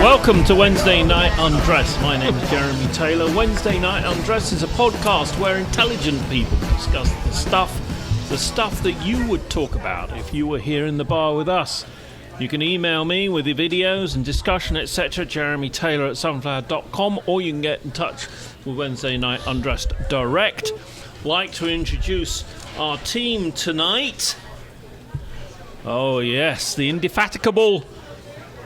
Welcome to Wednesday Night Undress. My name is Jeremy Taylor. Wednesday Night Undress is a podcast where intelligent people discuss the stuff that you would talk about if you were here in the bar with us. You can email me with the videos and discussion, etc. jeremytaylor@sunflower.com, or you can get in touch with Wednesday Night Undressed direct. Like to introduce our team tonight. Oh yes, the indefatigable,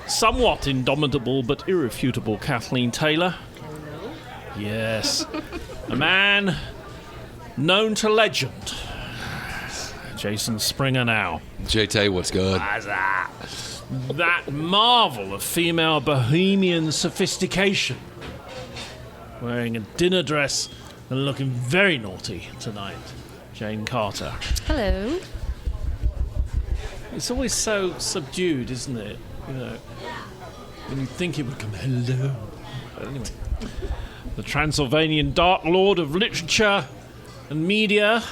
somewhat indomitable but irrefutable Kathleen Taylor. Yes, a man known to legend, Jason Springer now. JT, what's good? That marvel of female bohemian sophistication, wearing a dinner dress and looking very naughty tonight, Jane Carter. Hello. It's always so subdued, isn't it? You know, when you think it would come, hello. But anyway, the Transylvanian Dark Lord of literature and media.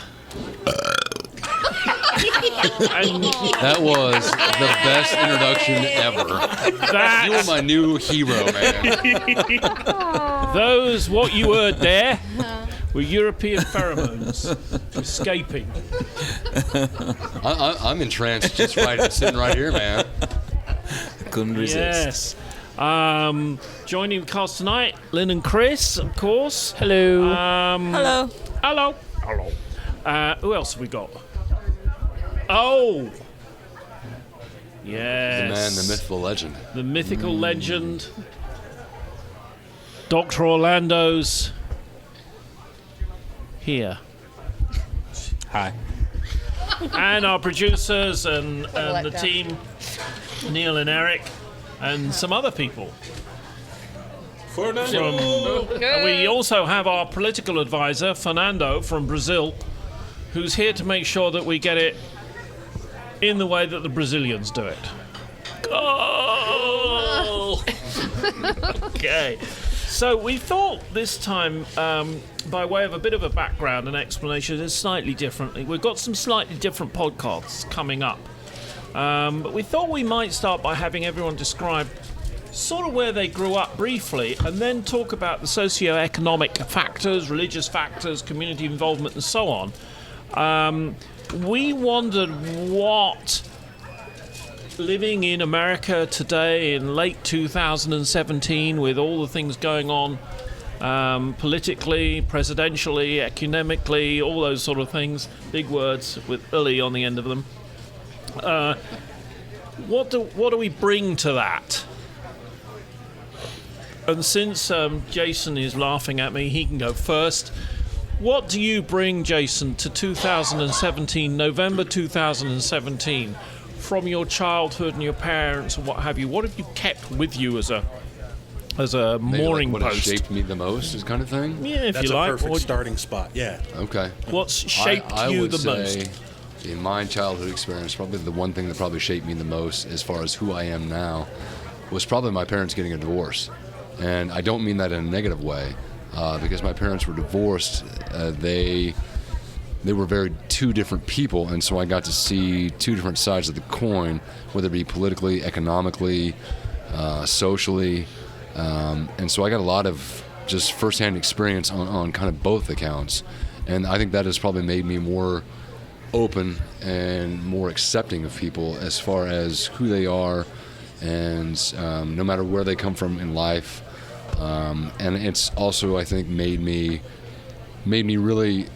And that was the best introduction ever. You were my new hero, man. What you heard there were European pheromones escaping. I'm entranced just sitting right here, man. Couldn't resist. Yes. Joining the cast tonight, Lin and Chris, of course. Hello. Hello. Who else have we got? Oh! Yes. The man, the myth, the legend. The mythical legend. Dr. Orlando's here. Hi. And our producers and the team, Neil and Eric, and some other people. And we also have our political advisor, Fernando, from Brazil, who's here to make sure that we get it in the way that the Brazilians do it. Oh! Okay. So we thought this time, by way of a bit of a background and explanation, is slightly differently. We've got some slightly different podcasts coming up. But we thought we might start by having everyone describe sort of where they grew up briefly, and then talk about the socio-economic factors, religious factors, community involvement, and so on. We wondered what living in America today in late 2017, with all the things going on politically, presidentially, economically, all those sort of things, big words with "ly" on the end of them. What do we bring to that? And since Jason is laughing at me, he can go first. What do you bring, Jason, to 2017, November 2017, from your childhood and your parents and what have you? What have you kept with you as a mooring what post? What shaped me the most, is kind of thing? Yeah, if That's you like. That's a perfect starting spot, yeah. Okay. What's shaped you the most? I would say, in my childhood experience, probably the one thing that probably shaped me the most as far as who I am now was probably my parents getting a divorce. And I don't mean that in a negative way. Because my parents were divorced, they were very two different people, and so I got to see two different sides of the coin, whether it be politically, economically, socially, and so I got a lot of just firsthand experience on kind of both accounts, and I think that has probably made me more open and more accepting of people as far as who they are, and no matter where they come from in life. And it's also, I think, made me really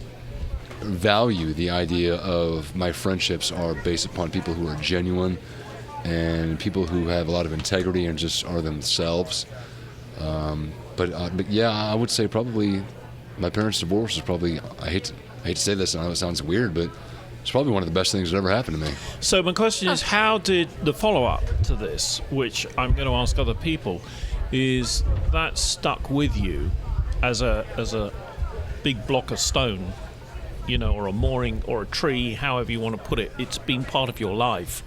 value the idea of my friendships are based upon people who are genuine and people who have a lot of integrity and just are themselves. But yeah, I would say probably my parents' divorce is probably, I hate to say this, I know it sounds weird, but it's probably one of the best things that ever happened to me. So my question is, how did the follow-up to this, which I'm going to ask other people, is that stuck with you as a big block of stone, you know, or a mooring or a tree, however you want to put it? It's been part of your life.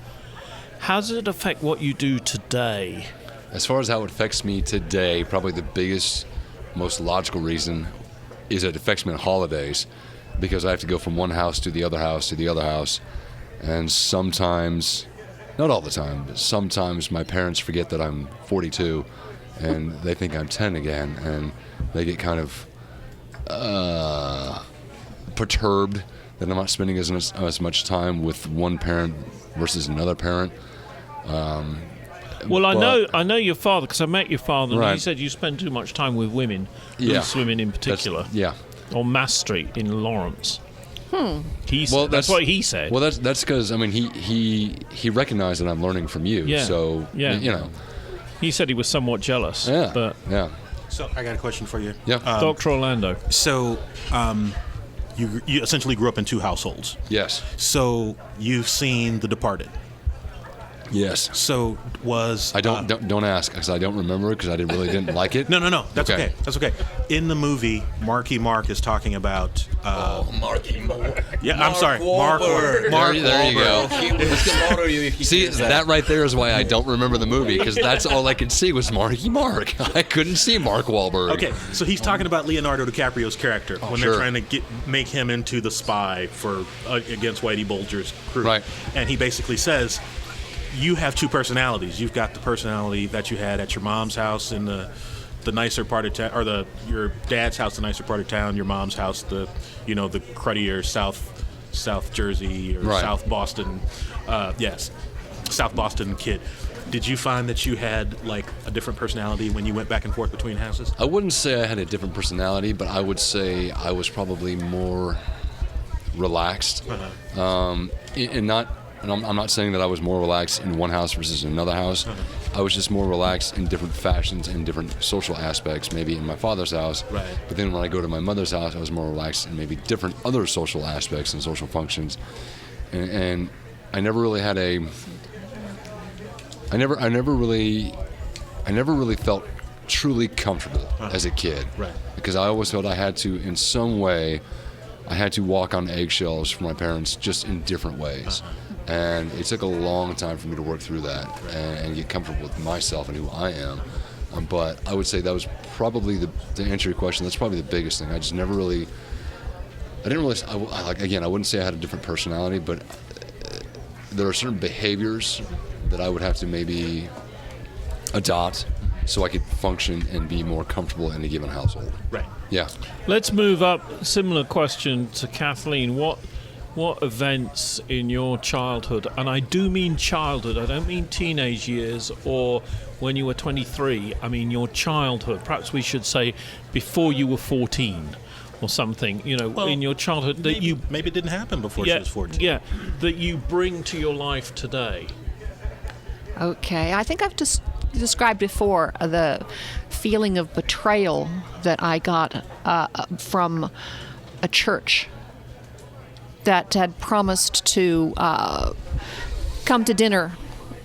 How does it affect what you do today? As far as how it affects me today, probably the biggest, most logical reason is it affects me on holidays, because I have to go from one house to the other house to the other house, and sometimes Not all the time, but sometimes my parents forget that I'm 42 and they think I'm 10 again, and they get kind of perturbed that I'm not spending as much time with one parent versus another parent. Well, I know your father because I met your father, and he said you spend too much time with women, loose women in particular. On Mass Street in Lawrence. That's what he said. Well, that's because he recognized that I'm learning from you. Yeah. So you know, he said he was somewhat jealous. Yeah. But So I got a question for you. Yeah. Dr. Orlando. So you essentially grew up in two households. Yes. So you've seen The Departed. Yes. So was don't ask because I don't remember it because I really didn't like it. No. That's okay. That's okay. In the movie, Marky Mark is talking about. Marky Mark. Yeah, I'm sorry, Mark. There you go. See, that. that right there is why I don't remember the movie because that's all I could see was Marky Mark. I couldn't see Mark Wahlberg. Okay, so he's talking about Leonardo DiCaprio's character when they're trying to make him into the spy for against Whitey Bulger's crew. Right. And he basically says, you have two personalities. You've got the personality that you had at your mom's house in the nicer part of town, or your dad's house, the nicer part of town. Your mom's house, the cruddier South Jersey or South Boston, South Boston kid. Did you find that you had like a different personality when you went back and forth between houses? I wouldn't say I had a different personality, but I would say I was probably more relaxed, And I'm not saying that I was more relaxed in one house versus another house. I was just more relaxed in different fashions and different social aspects, maybe in my father's house. Right. But then when I go to my mother's house, I was more relaxed in maybe different other social aspects and social functions. And I never really had I never really felt truly comfortable as a kid. Right. Because I always felt I had to, in some way, walk on eggshells for my parents just in different ways. And it took a long time for me to work through that and get comfortable with myself and who I am. But I would say that was probably, to answer your question, that's probably the biggest thing. I wouldn't say I had a different personality, but there are certain behaviors that I would have to maybe adopt so I could function and be more comfortable in a given household. Right. Yeah. Let's move up. Similar question to Kathleen. What events in your childhood, and I do mean childhood, I don't mean teenage years or when you were 23, I mean your childhood. Perhaps we should say before you were 14 or something, in your childhood that maybe it didn't happen before she was 14. Yeah, that you bring to your life today. Okay, I think I've just described before the feeling of betrayal that I got from a church that had promised to come to dinner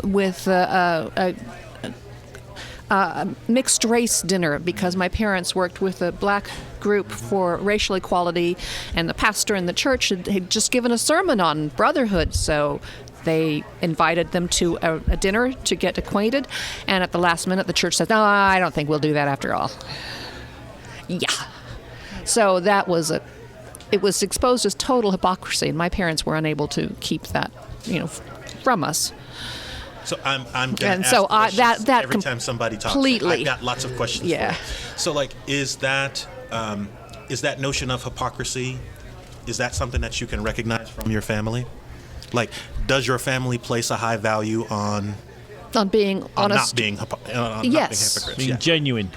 with a mixed race dinner because my parents worked with a black group for racial equality, and the pastor in the church had just given a sermon on brotherhood, so they invited them to a dinner to get acquainted, and at the last minute the church said, "No, I don't think we'll do that after all." Yeah. So it was exposed as total hypocrisy, and my parents were unable to keep that, from us. So I'm gonna and ask so questions that every time somebody talks. completely. I've got lots of questions. Yeah. For you. So like, is that notion of hypocrisy? Is that something that you can recognize from your family? Like, does your family place a high value on being honest? Not being Yes. not being hypocrites. Being genuine.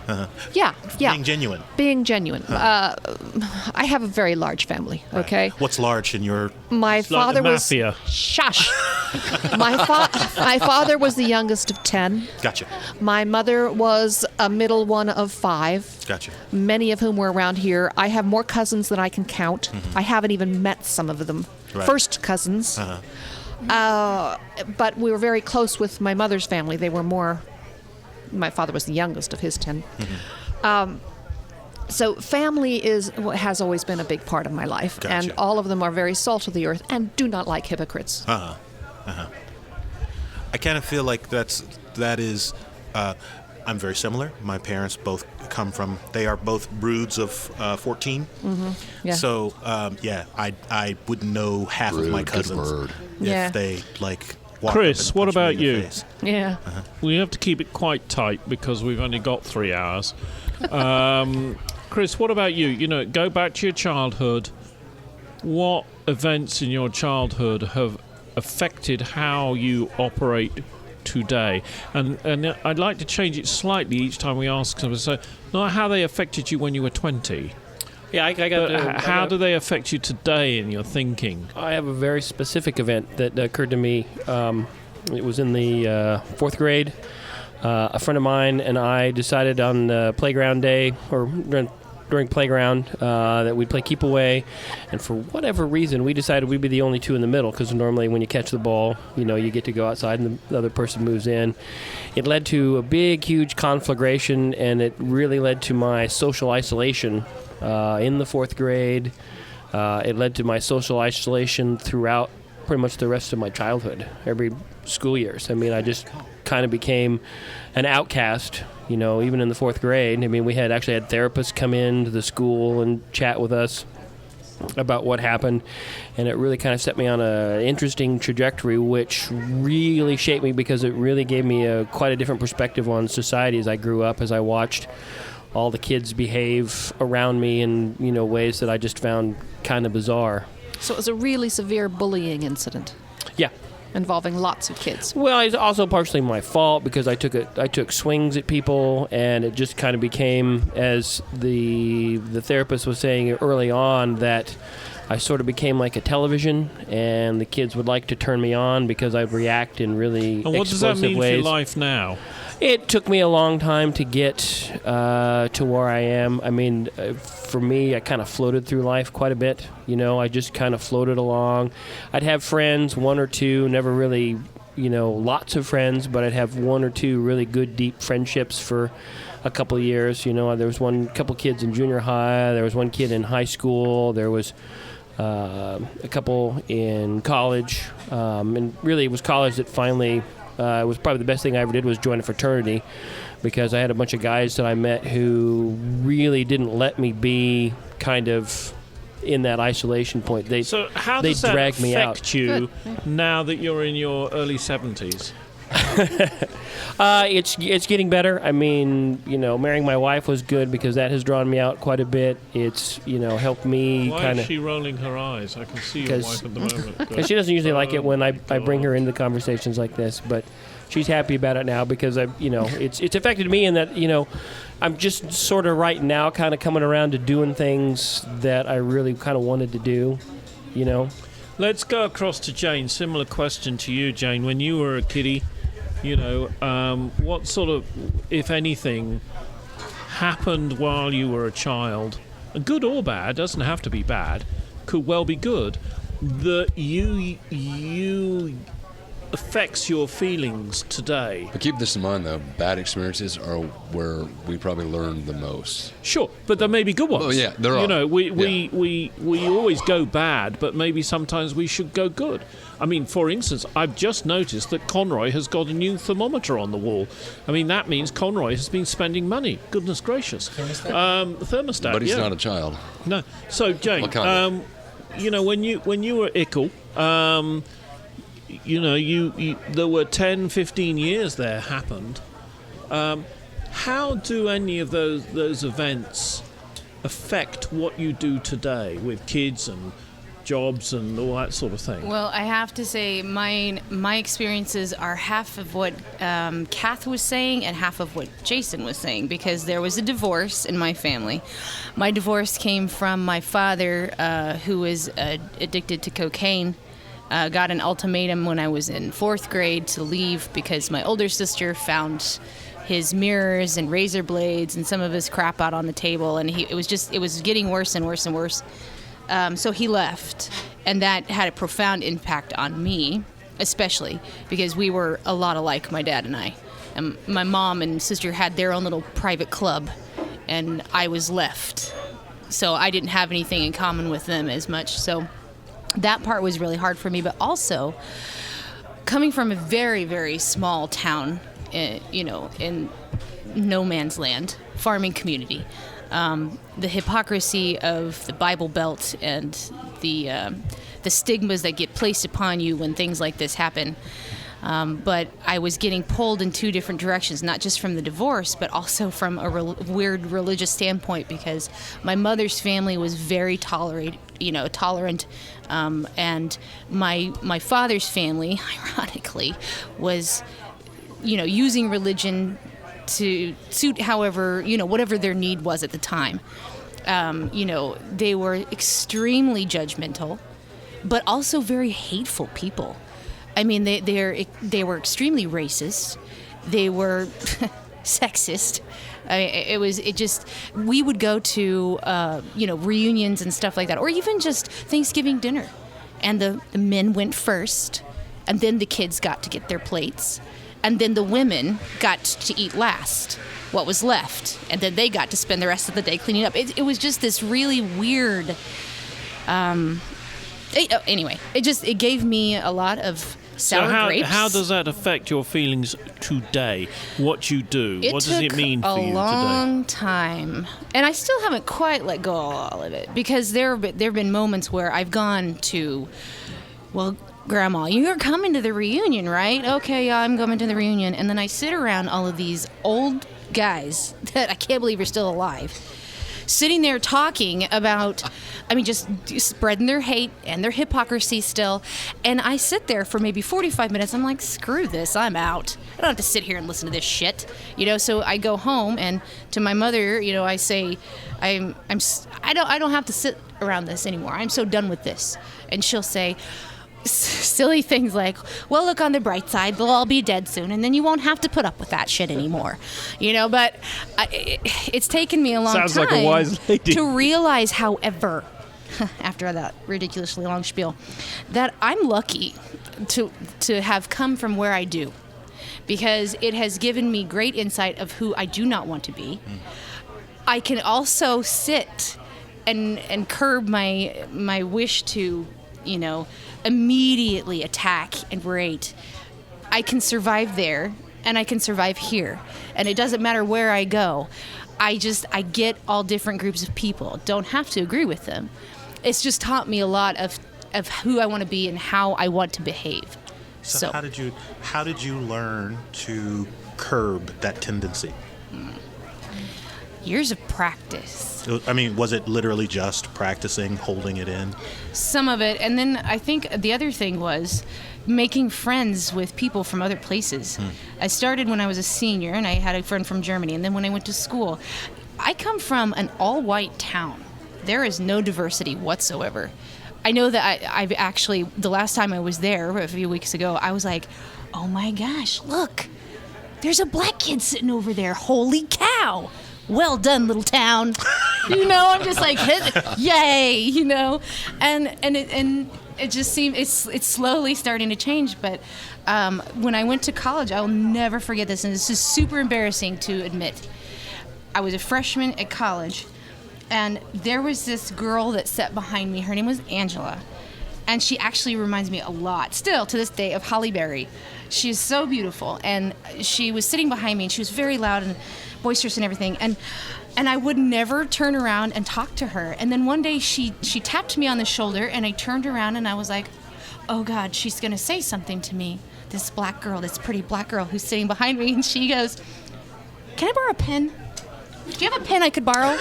Yeah. Being genuine. Being genuine. I have a very large family. Right. Okay. What's large in your? My father like the was. mafia. Shush. My father was the youngest of 10. Gotcha. My mother was a middle one of 5. Gotcha. Many of whom were around here. I have more cousins than I can count. I haven't even met some of them. Right. First cousins. But we were very close with my mother's family. They were more. My father was the youngest of his 10. So family has always been a big part of my life, Gotcha. and all of them are very salt of the earth and do not like hypocrites. I kind of feel like that is. I'm very similar. My parents both they are both broods of 14. Yeah. So, I wouldn't know half of my Brood, good cousins word. if Yeah. they like walked Chris, up and what punched me about in the you? face. Yeah. We have to keep it quite tight because we've only got 3 hours. Chris, what about you? You know, go back to your childhood. What events in your childhood have affected how you operate today? And I'd like to change it slightly each time we ask someone. So, not how they affected you when you were 20. Yeah, I got. How do they affect you today in your thinking? I have a very specific event that occurred to me. It was in the 4th grade. A friend of mine and I decided on playground day, or during playground, that we'd play keep away. And for whatever reason, we decided we'd be the only two in the middle, because normally when you catch the ball, you know, you get to go outside and the other person moves in. It led to a big, huge conflagration, and it really led to my social isolation in the 4th grade. It led to my social isolation throughout pretty much the rest of my childhood, every school years. I mean, I just kind of became an outcast, you know, even in the 4th grade. I mean, we actually had therapists come into the school and chat with us about what happened, and it really kind of set me on an interesting trajectory, which really shaped me, because it really gave me quite a different perspective on society as I grew up, as I watched all the kids behave around me in, you know, ways that I just found kind of bizarre. So it was a really severe bullying incident Yeah. involving lots of kids. Well, it's also partially my fault, because I took swings at people, and it just kind of became, as the therapist was saying early on, that I sort of became like a television, and the kids would like to turn me on because I'd react in really And what does that mean ways. for your life now? It took me a long time to get to where I am. I mean, for me, I kind of floated through life quite a bit. You know, I just kind of floated along. I'd have friends, 1 or 2, never really, you know, lots of friends, but I'd have 1 or 2 really good, deep friendships for a couple of years. You know, there was couple kids in junior high. There was one kid in high school. There was a couple in college. And really, it was college that finally... it was probably the best thing I ever did was join a fraternity, because I had a bunch of guys that I met who really didn't let me be kind of in that isolation point. So how does that dragged me out. affect you now that you're in your early 70s? It's getting better. I mean, you know, marrying my wife was good, because that has drawn me out quite a bit. It's, you know, helped me Why kind is of... she rolling her eyes? I can see your wife at the moment. Because she doesn't usually like it when I bring her into conversations like this, but she's happy about it now, because it's affected me in that, you know, I'm just sort of right now kind of coming around to doing things that I really kind of wanted to do, you know. Let's go across to Jane. Similar question to you, Jane. When you were a kiddie, you know, what sort of, if anything, happened while you were a child, good or bad, doesn't have to be bad, could well be good, that you affects your feelings today? But keep this in mind, though, bad experiences are where we probably learn the most. Sure, but there may be good ones. Oh, yeah, there are. You know, we always go bad, but maybe sometimes we should go good. I mean, for instance, I've just noticed that Conroy has got a new thermometer on the wall. I mean, that means Conroy has been spending money. Goodness gracious. Thermostat, But he's yeah. not a child. No. So, Jane, What kind you know, when you were ickle, you know, you there were 10, 15 years there happened. How do any of those events affect what you do today with kids and jobs and all that sort of thing? Well, I have to say my experiences are half of what Kath was saying and half of what Jason was saying, because there was a divorce in my family. My divorce came from my father, who was addicted to cocaine. Got an ultimatum when I was in 4th grade to leave, because my older sister found his mirrors and razor blades and some of his crap out on the table, and it was getting worse and worse and worse. So he left, and that had a profound impact on me, especially because we were a lot alike, my dad and I. My mom and sister had their own little private club, and I was left. So I didn't have anything in common with them as much. So that part was really hard for me, but also coming from a very, very small town, you know, in no man's land, farming community. The hypocrisy of the Bible Belt and the stigmas that get placed upon you when things like this happen. But I was getting pulled in two different directions, not just from the divorce, but also from a weird religious standpoint, because my mother's family was very tolerant, and my father's family, ironically, was, using religion to suit whatever their need was at the time. They were extremely judgmental, but also very hateful people. I mean, they were extremely racist. They were sexist. We would go to, reunions and stuff like that, or even just Thanksgiving dinner. And the men went first, and then the kids got to get their plates. And then the women got to eat last, what was left. And then they got to spend the rest of the day cleaning up. It was just this really weird... anyway, it gave me a lot of sour grapes. How does that affect your feelings today? What you do? What does it mean for you today? It took a long time. And I still haven't quite let go of all of it. Because there have been moments where I've gone to... Well, Grandma, you're coming to the reunion, right? Okay, yeah, I'm coming to the reunion. And then I sit around all of these old guys that I can't believe are still alive, sitting there talking about, just spreading their hate and their hypocrisy still. And I sit there for maybe 45 minutes. I'm like, screw this, I'm out. I don't have to sit here and listen to this shit. So I go home, and to my mother, I say, I don't have to sit around this anymore. I'm so done with this. And she'll say silly things like, well, look on the bright side, they'll all be dead soon, and then you won't have to put up with that shit anymore. But it's taken me a long time like a wise lady. To realize, however, after that ridiculously long spiel, that I'm lucky to have come from where I do, because it has given me great insight of who I do not want to be. I can also sit and curb my wish to immediately attack and berate. I can survive there, and I can survive here. And it doesn't matter where I go. I get all different groups of people. Don't have to agree with them. It's just taught me a lot of who I want to be and how I want to behave. So how did you learn to curb that tendency? Years of practice. Was it literally just practicing, holding it in? Some of it. And then I think the other thing was making friends with people from other places. I started when I was a senior, and I had a friend from Germany. And then when I went to school, I come from an all-white town. There is no diversity whatsoever. I know that I've actually, the last time I was there a few weeks ago, I was like, oh my gosh, look, there's a black kid sitting over there. Holy cow. Well done, little town. I'm just like, yay, and it just seemed it's slowly starting to change. But when I went to college, I'll never forget this, and this is super embarrassing to admit. I was a freshman at college, and there was this girl that sat behind me. Her name was Angela, and she actually reminds me a lot, still to this day, of Holly Berry. She is so beautiful, and she was sitting behind me, and she was very loud and boisterous and everything, and I would never turn around and talk to her. And then one day she tapped me on the shoulder, and I turned around, and I was like, oh God, she's gonna say something to me, this pretty black girl who's sitting behind me. And she goes, can I borrow a pen? Do you have a pen I could borrow?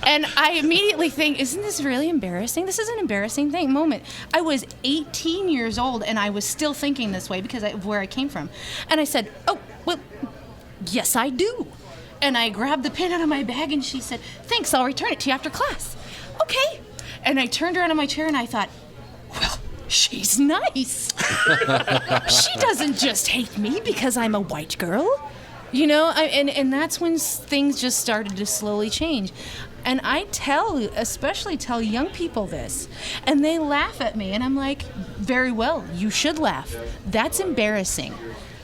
And I immediately think, isn't this really embarrassing? This is an embarrassing moment. I was 18 years old, and I was still thinking this way because of where I came from. And I said, oh, well, yes, I do. And I grabbed the pen out of my bag, and she said, thanks, I'll return it to you after class. Okay. And I turned around in my chair, and I thought, well, she's nice. She doesn't just hate me because I'm a white girl. And that's when things just started to slowly change. And I especially tell young people this, and they laugh at me, and I'm like, very well, you should laugh. That's embarrassing.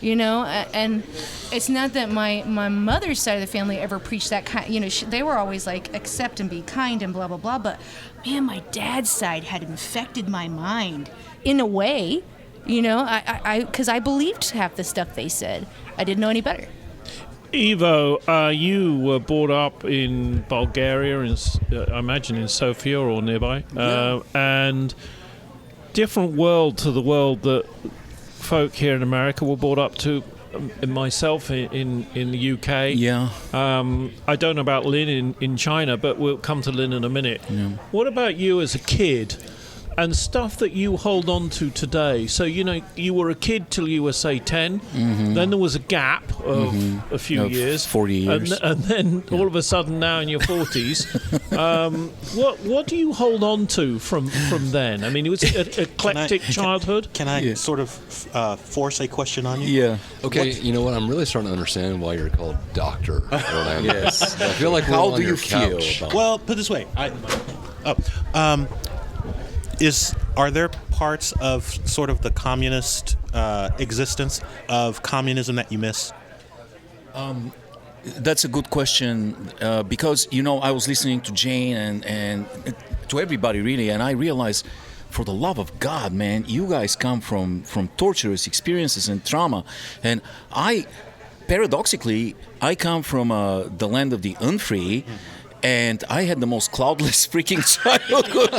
And it's not that my mother's side of the family ever preached that kind, they were always like, accept and be kind and blah, blah, blah. But man, my dad's side had infected my mind in a way, because I believed half the stuff they said. I didn't know any better. Ivo, you were brought up in Bulgaria, I imagine in Sofia or nearby, and different world to the world that folk here in America were brought up to. Myself in the UK. Yeah. I don't know about Lin in China, but we'll come to Lin in a minute. Yeah. What about you as a kid and stuff that you hold on to today? So, you were a kid till you were, say, 10. Mm-hmm. Then there was a gap of a few Of years. 40 years. And then all of a sudden now in your 40s. What do you hold on to from then? I mean, it was an eclectic childhood. Can I sort of force a question on you? Yeah. Okay, you know what? I'm really starting to understand why you're called Doctor Orlando. Yes. I feel like we're How on do your you feel couch. about Well, put it this way. Are there parts of sort of the communist existence of communism that you miss? That's a good question because I was listening to Jane and to everybody really, and I realized, for the love of God, man, you guys come from torturous experiences and trauma, and paradoxically, I come from the land of the unfree. And I had the most cloudless freaking childhood.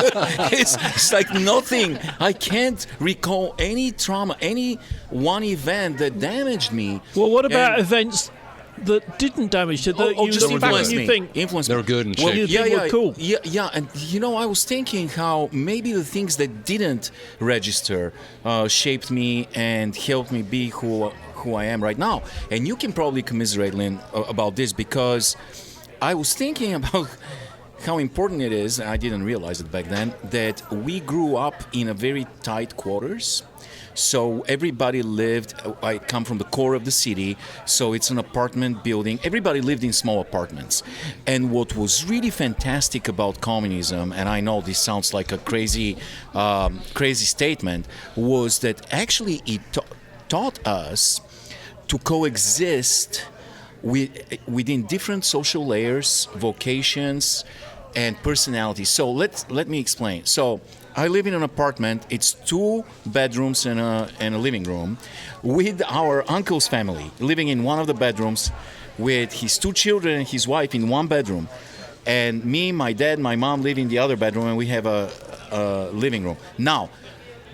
It's like nothing. I can't recall any trauma, any one event that damaged me. Well, what about events that didn't damage you? That you just look back influenced and you me. think Influenced They were me. good and Well, shaped. you think were cool. Yeah, and I was thinking how maybe the things that didn't register shaped me and helped me be who I am right now. And you can probably commiserate, Lin, about this, because I was thinking about how important it is, and I didn't realize it back then, that we grew up in a very tight quarters. So everybody lived, I come from the core of the city, so it's an apartment building. Everybody lived in small apartments. And what was really fantastic about communism, and I know this sounds like a crazy statement, was that actually it taught us to coexist within different social layers, vocations, and personalities. So let me explain. So I live in an apartment. It's 2 bedrooms and a living room, with our uncle's family living in one of the bedrooms, with his 2 children and his wife in one bedroom, and me, my dad, my mom live in the other bedroom, and we have a living room. Now,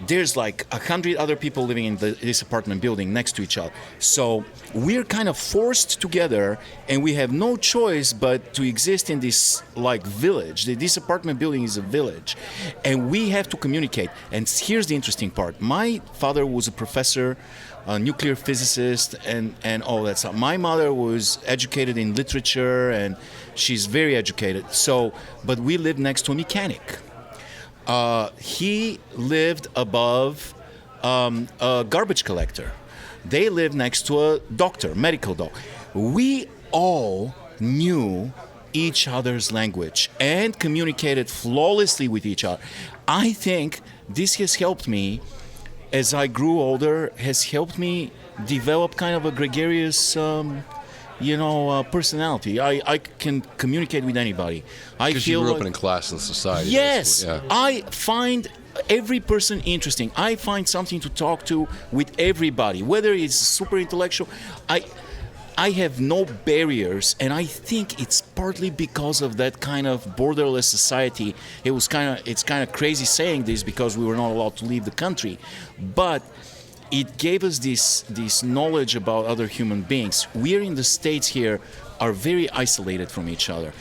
there's like 100 other people living in this apartment building next to each other. So we're kind of forced together, and we have no choice but to exist in this like village. This apartment building is a village, and we have to communicate. And here's the interesting part. My father was a professor, a nuclear physicist, and all that stuff. My mother was educated in literature, and she's very educated. So, but we lived next to a mechanic. He lived above a garbage collector. They lived next to a doctor, medical doctor. We all knew each other's language and communicated flawlessly with each other. I think this has helped me, as I grew older, has helped me develop kind of a gregarious personality. I can communicate with anybody. Because you grew up in a classless society. Yes, Yeah. I find every person interesting. I find something to talk to with everybody, whether it's super intellectual. I have no barriers, and I think it's partly because of that kind of borderless society. It's kind of crazy saying this because we were not allowed to leave the country, but it gave us this knowledge about other human beings. We are in the States here are very isolated from each other.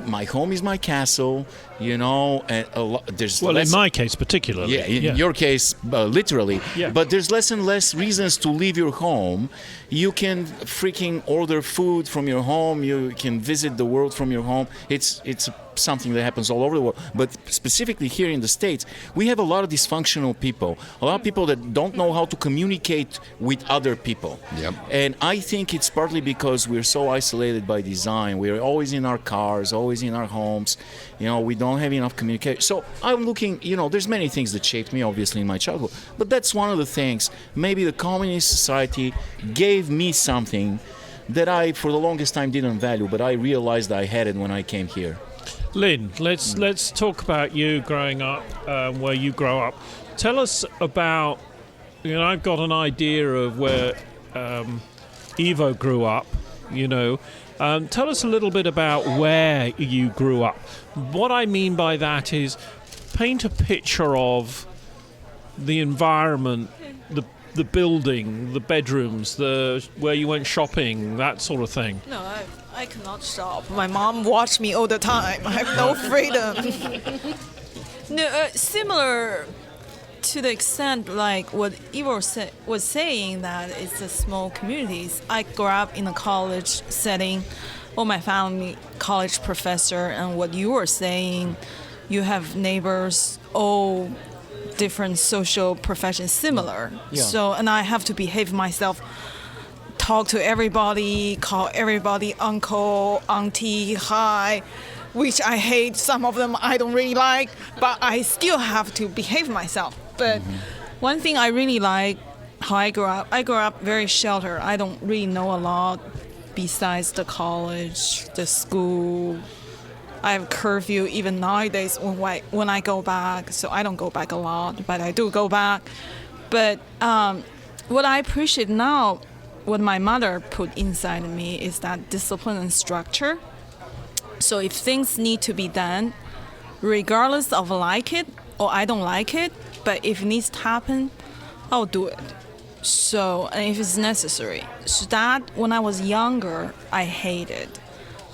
My home is my castle, and there's Well, less, in my case particularly. yeah, in your case, literally. Yeah. But there's less and less reasons to leave your home. You can freaking order food from your home. You can visit the world from your home. It's something that happens all over the world. But specifically here in the States, we have a lot of dysfunctional people. A lot of people that don't know how to communicate with other people. Yep. And I think it's partly because we're so isolated by design. We're always in our cars, always in our homes. We don't have enough communication. So I'm looking, there's many things that shaped me, obviously, in my childhood. But that's one of the things. Maybe the communist society gave me something that I, for the longest time, didn't value, but I realized I had it when I came here. Lin, let's talk about you growing up, where you grow up. Tell us about, I've got an idea of where Ivo grew up, Tell us a little bit about where you grew up. What I mean by that is paint a picture of the environment, the building, the bedrooms, the where you went shopping, that sort of thing? No, I cannot shop. My mom watch me all the time. I have no freedom. No, similar to the extent like what Ivor was saying, that it's a small communities. I grew up in a college setting, all my family college professor, and what you were saying, you have neighbors, all different social professions similar. Yeah. So, and I have to behave myself, talk to everybody, call everybody uncle, auntie, hi, which I hate. Some of them I don't really like, but I still have to behave myself. But one thing I really like, how I grew up very sheltered. I don't really know a lot besides the college, the school. I have curfew even nowadays when I go back, so I don't go back a lot, but I do go back. But what I appreciate now, what my mother put inside of me is that discipline and structure. So if things need to be done, regardless of like it or I don't like it, but if it needs to happen, I'll do it. So, and if it's necessary. So that, when I was younger, I hated.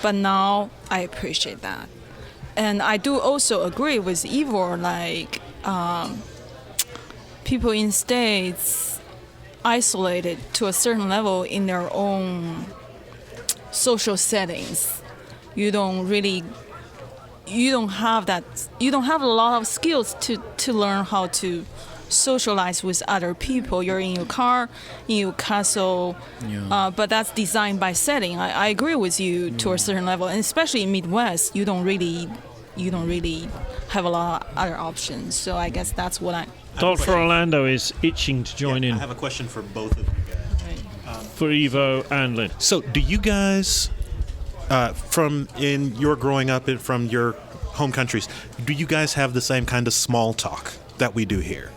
But now I appreciate that. And I do also agree with Ivor, like people in States isolated to a certain level in their own social settings. You don't have a lot of skills to learn how to socialize with other people. You're in your car, in your castle, but that's designed by setting. I agree with you to a certain level, and especially in Midwest, you don't really have a lot of other options. So I guess that's what I. Dr. Orlando is itching to join in. I have a question for both of you guys. For Ivo and Lin. So, do you guys, from in your growing up and from your home countries, do you guys have the same kind of small talk that we do here?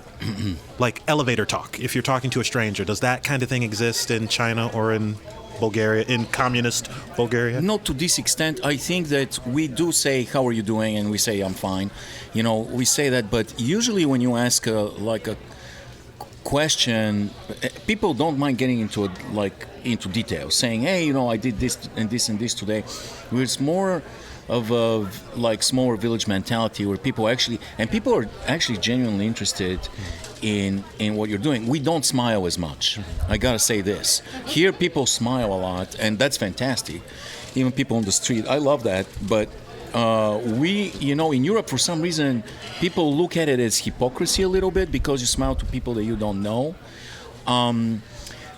Like elevator talk. If you're talking to a stranger, does that kind of thing exist in China or in Bulgaria, in communist Bulgaria? Not to this extent. I think that we do say, how are you doing? And we say, I'm fine. We say that, but usually when you ask a question, people don't mind getting into detail, saying, hey, I did this and this and this today. It's more of a small village mentality where people are actually genuinely interested in what you're doing. We don't smile as much. I gotta say this. Here people smile a lot, and that's fantastic. Even people on the street, I love that. But in Europe, for some reason, people look at it as hypocrisy a little bit because you smile to people that you don't know.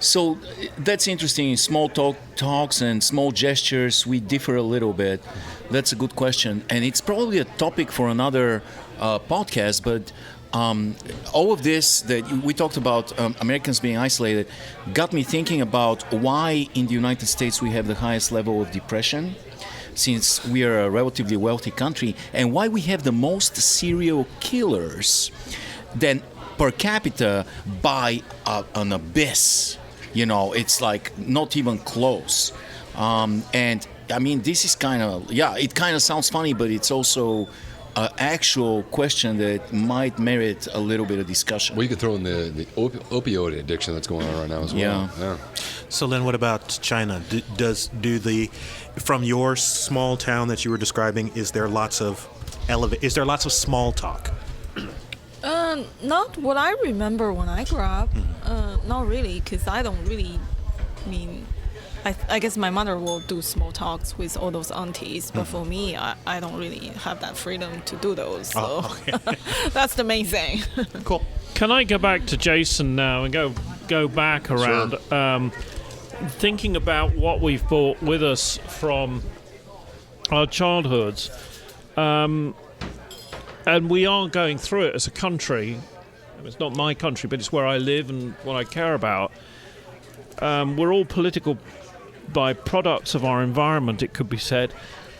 So that's interesting. Small talks and small gestures, we differ a little bit. That's a good question. And it's probably a topic for another podcast, but all of this that we talked about, Americans being isolated, got me thinking about why in the United States we have the highest level of depression, since we are a relatively wealthy country, and why we have the most serial killers than per capita by an abyss. It's like not even close. And I mean, this is it kind of sounds funny, but it's also an actual question that might merit a little bit of discussion. Well, you could throw in the opioid addiction that's going on right now as well. Yeah. So, Lin, what about China? From your small town that you were describing, is there lots of small talk? Not what I remember when I grew up. Not really, because I don't really. I guess my mother will do small talks with all those aunties, but for me, I don't really have that freedom to do those. So that's the main thing. Cool. Can I go back to Jason now and go back around, Sure. Thinking about what we've brought with us from our childhoods, and we are going through it as a country. It's not my country, but it's where I live and what I care about. We're all political by products of our environment, it could be said.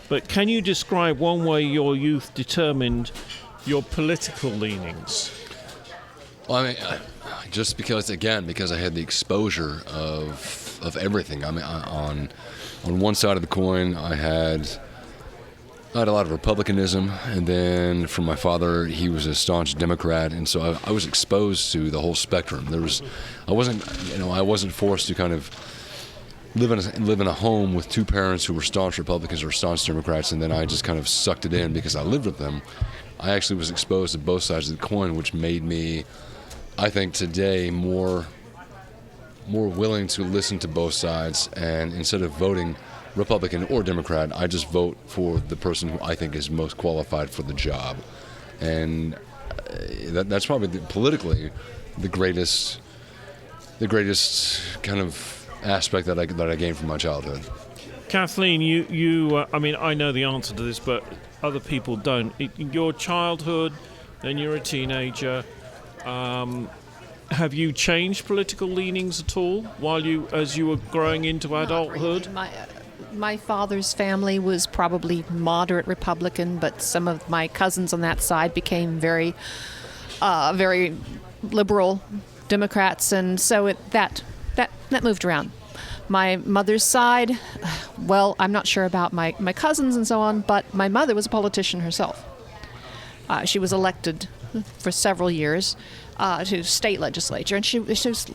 But can you describe one way your youth determined your political leanings? Well, I mean, just because I had the exposure of everything. I mean, on one side of the coin, I had I had a lot of Republicanism, and then from my father, he was a staunch Democrat, and so I was exposed to the whole spectrum. I wasn't forced to kind of live in a home with two parents who were staunch Republicans or staunch Democrats, and then I just kind of sucked it in because I lived with them. I actually was exposed to both sides of the coin, which made me, I think, today more willing to listen to both sides, and instead of voting Republican or Democrat, I just vote for the person who I think is most qualified for the job. And that's probably politically the greatest kind of aspect that I gained from my childhood. Kathleen, I mean, I know the answer to this, but other people don't. Your childhood, then you're a teenager. Have you changed political leanings at all as you were growing into adulthood? My father's family was probably moderate Republican, but some of my cousins on that side became very liberal Democrats, and so that moved around. My mother's side, well, I'm not sure about my cousins and so on, but my mother was a politician herself. She was elected for several years to state legislature, and she was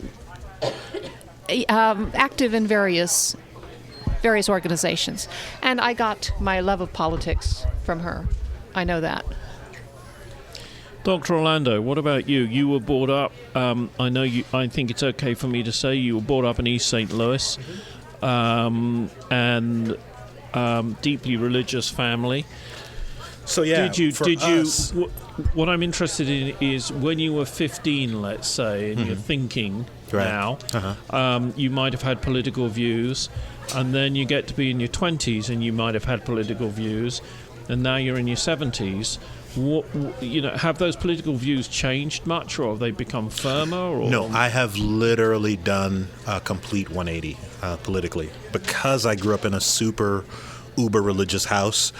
active in various organizations. And I got my love of politics from her. I know that. Dr. Orlando, what about you? You were brought up, I think it's okay for me to say, you were brought up in East St. Louis, and deeply religious family. So yeah, what I'm interested in is when you were 15, let's say, and you're thinking now, you might have had political views, and then you get to be in your 20s and you might have had political views, and now you're in your 70s. Have those political views changed much, or have they become firmer? Or? No, I have literally done a complete 180 politically. Because I grew up in a super uber religious house,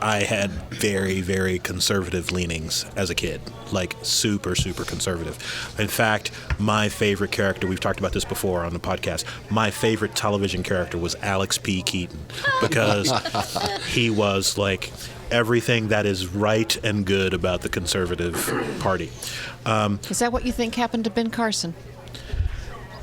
I had very, very conservative leanings as a kid, like super, super conservative. In fact, my favorite character, we've talked about this before on the podcast, my favorite television character was Alex P. Keaton, because he was like everything that is right and good about the conservative party. Is that what you think happened to Ben Carson?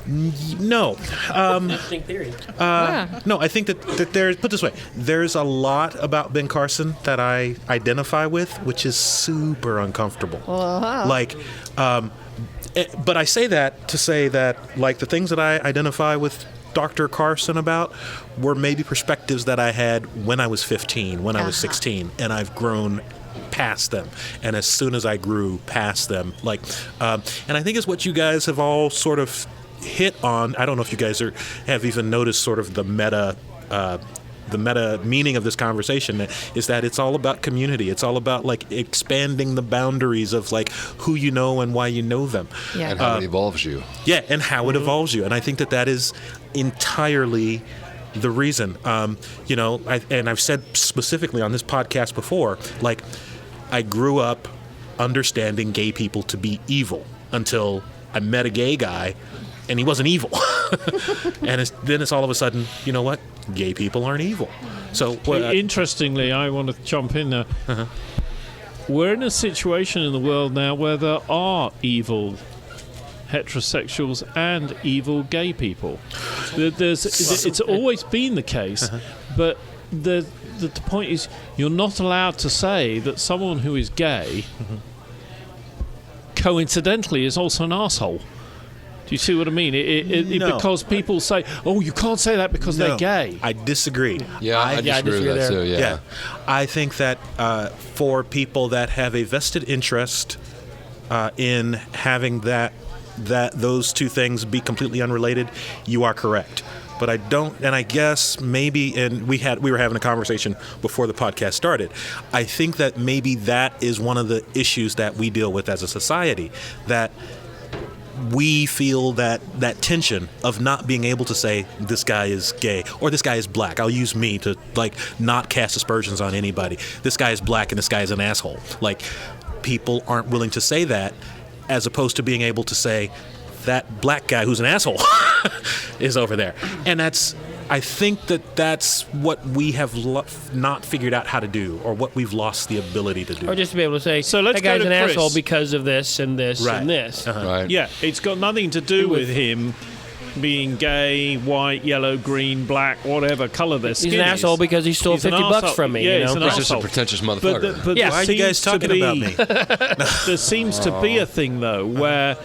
No. Interesting theory. No, I think that there's, put this way, there's a lot about Ben Carson that I identify with, which is super uncomfortable. Like, but I say that to say that, like, the things that I identify with Dr. Carson about were maybe perspectives that I had when I was 15, when I was 16, and I've grown past them. And as soon as I grew past them, like, and I think it's what you guys have all sort of hit on. I don't know if you guys have even noticed sort of the meta meaning of this conversation, is that it's all about community. It's all about like expanding the boundaries of like who you know and why you know them. Yeah. And how it evolves you. Yeah, and how it evolves you. And I think that is entirely the reason. I've said specifically on this podcast before, like, I grew up understanding gay people to be evil until I met a gay guy and he wasn't evil. And then it's all of a sudden, you know what? Gay people aren't evil. So interestingly, I want to jump in there. We're in a situation in the world now where there are evil heterosexuals and evil gay people. It's always been the case, but the point is you're not allowed to say that someone who is gay coincidentally is also an asshole. Do you see what I mean? No. Because people say, "Oh, you can't say that because they're gay." I disagree. Yeah, I disagree with that too. Yeah. I think that for people that have a vested interest in having those two things be completely unrelated, you are correct. But I don't, and I guess maybe, and we were having a conversation before the podcast started. I think that maybe that is one of the issues that we deal with as a society, that we feel that tension of not being able to say this guy is gay or this guy is black. I'll use me to like not cast aspersions on anybody. This guy is black and this guy is an asshole. Like, people aren't willing to say that, as opposed to being able to say that black guy who's an asshole is over there. And that's I think that's what we have not figured out how to do, or what we've lost the ability to do. Or just to be able to say, So let's that guy's go an to Chris. asshole because of this and this Right. and this. Right. Yeah, it's got nothing to do with him being gay, white, yellow, green, black, whatever color their skin He's an asshole is. because he stole He's an 50 bucks arsehole. from me. Yeah, you he's know? an He's just a arsehole. pretentious But, motherfucker. Yeah. there Why are you guys seems to talking be, about me? there seems to be a thing, though, where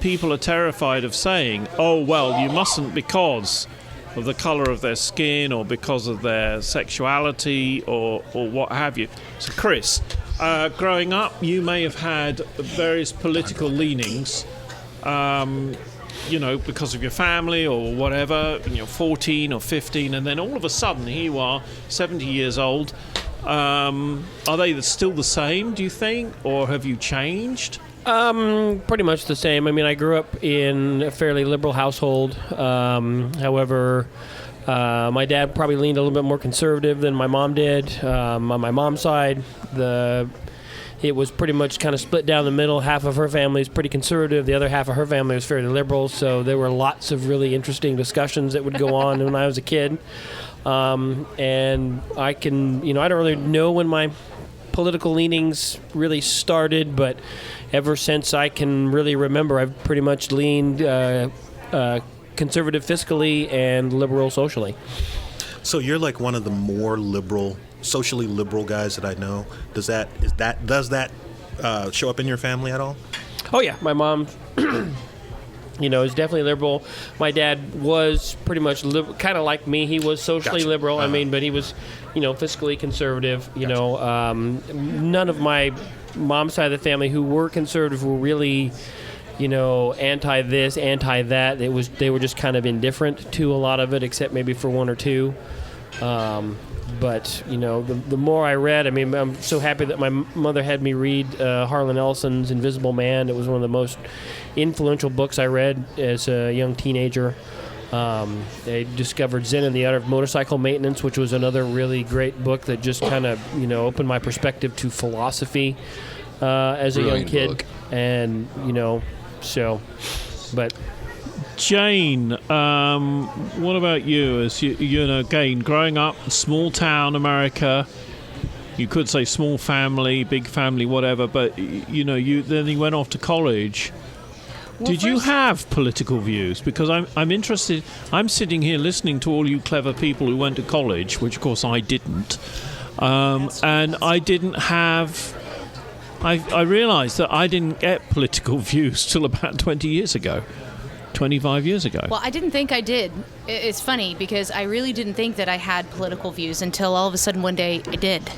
people are terrified of saying, oh, well, you mustn't because of the color of their skin or because of their sexuality or what have you. So, Chris, growing up, you may have had various political leanings, because of your family or whatever, 14 or 15, and then all of a sudden, here you are, 70 years old. Are they still the same, do you think, or have you changed? Pretty much the same. I mean, I grew up in a fairly liberal household. However, my dad probably leaned a little bit more conservative than my mom did. On my mom's side, it was pretty much kind of split down the middle. Half of her family is pretty conservative. The other half of her family was fairly liberal. So there were lots of really interesting discussions that would go on when I was a kid. And I don't really know when my political leanings really started, but ever since I can really remember, I've pretty much leaned conservative fiscally and liberal socially. So you're like one of the more socially liberal guys that I know. Does that show up in your family at all? Oh yeah, my mom, is definitely liberal. My dad was pretty much kind of like me. He was socially Gotcha. liberal. But he was, fiscally conservative. None of my mom's side of the family who were conservative were really, anti this, anti that. They were just kind of indifferent to a lot of it, except maybe for one or two. But the more I read, I'm so happy that my mother had me read Harlan Ellison's Invisible Man. It was one of the most influential books I read as a young teenager. I discovered Zen and the Art of Motorcycle Maintenance, which was another really great book that just kind of opened my perspective to philosophy as a young Brilliant kid. book. And but. Jane, what about you? As again, growing up, small town America, you could say small family, big family, whatever. But then you went off to college. Did you have political views? Because I'm interested. I'm sitting here listening to all you clever people who went to college, which of course I didn't, and I didn't have. I realised that I didn't get political views till about 20 years ago. 25 years ago. Well, I didn't think I did. It's funny because I really didn't think that I had political views until all of a sudden one day I did.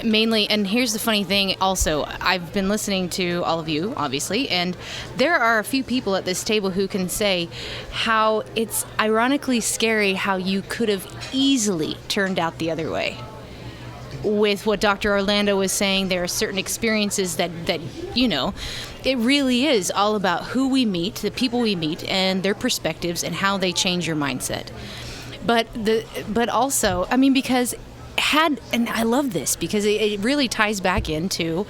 Mainly, and here's the funny thing also, I've been listening to all of you, obviously, and there are a few people at this table who can say how it's ironically scary how you could have easily turned out the other way. With what Dr. Orlando was saying, there are certain experiences that it really is all about who we meet, the people we meet, and their perspectives and how they change your mindset. But also, because and I love this because it really ties back into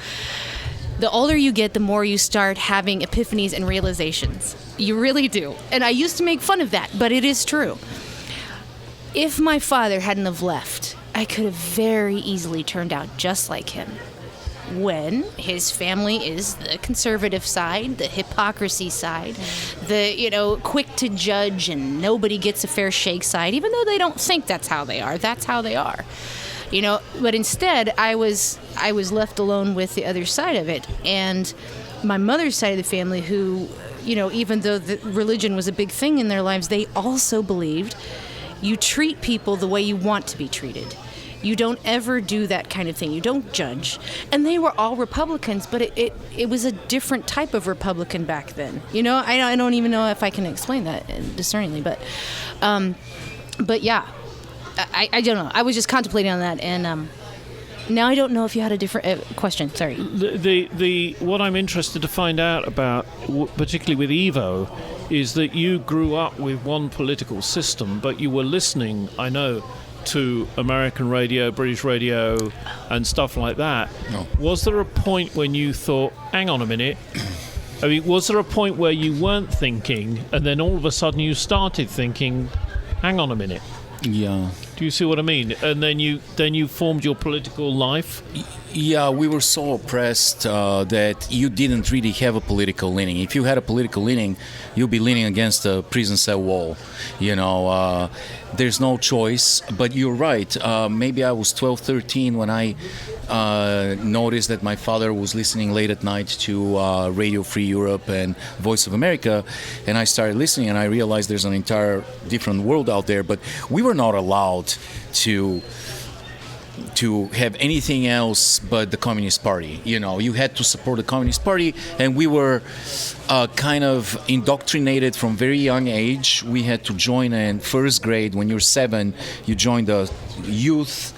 the older you get, the more you start having epiphanies and realizations. You really do. And I used to make fun of that, but it is true. If my father hadn't have left, I could have very easily turned out just like him. When his family is the conservative side, the hypocrisy side, the quick to judge and nobody gets a fair shake side, even though they don't think that's how they are. That's how they are. But instead I was left alone with the other side of it. And my mother's side of the family, who, even though the religion was a big thing in their lives, they also believed you treat people the way you want to be treated. You don't ever do that kind of thing. You don't judge. And they were all Republicans, but it was a different type of Republican back then. I don't even know if I can explain that discerningly, but yeah, I don't know. I was just contemplating on that, and now I don't know if you had a different question. Sorry. The what I'm interested to find out about, particularly with Evo, is that you grew up with one political system, but you were listening, I know, to American radio, British radio, and stuff like that. No. Was there a point when you thought, hang on a minute, I mean, was there a point where you weren't thinking, and then all of a sudden you started thinking, hang on a minute? Yeah. Do you see what I mean? And then you formed your political life? Yeah, we were so oppressed that you didn't really have a political leaning. If you had a political leaning, you'd be leaning against a prison cell wall. There's no choice. But you're right. Maybe I was 12, 13 when I noticed that my father was listening late at night to Radio Free Europe and Voice of America, and I started listening, and I realized there's an entire different world out there. But we were not allowed to have anything else but the Communist Party. You had to support the Communist Party, and we were kind of indoctrinated from very young age. We had to join in first grade. When you're 7, you join the youth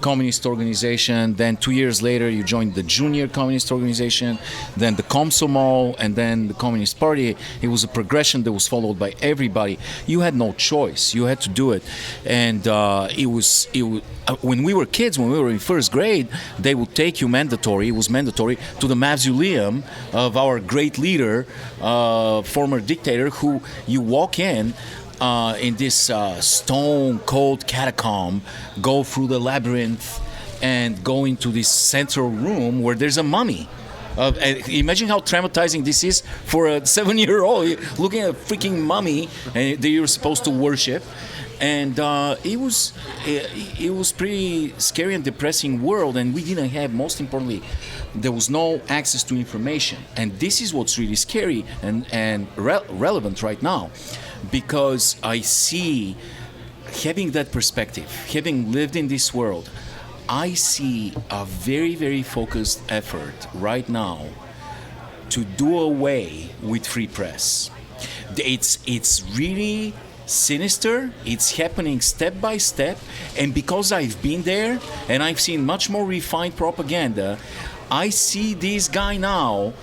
communist organization. Then 2 years later, you joined the junior communist organization, then the Komsomol, and then the Communist Party. It was a progression that was followed by everybody. You had no choice. You had to do it. And it was when we were kids, when we were in first grade, they would take you mandatory. It was mandatory to the mausoleum of our great leader, former dictator, who you walk in this stone-cold catacomb, go through the labyrinth, and go into this central room where there's a mummy. Imagine how traumatizing this is for a 7-year-old looking at a freaking mummy that you're supposed to worship. And it was pretty scary and depressing world, and we didn't have, most importantly, there was no access to information. And this is what's really scary and relevant right now. Because I see, having that perspective, having lived in this world, I see a very, very focused effort right now to do away with free press. It's really sinister. It's happening step by step. And because I've been there and I've seen much more refined propaganda, I see this guy now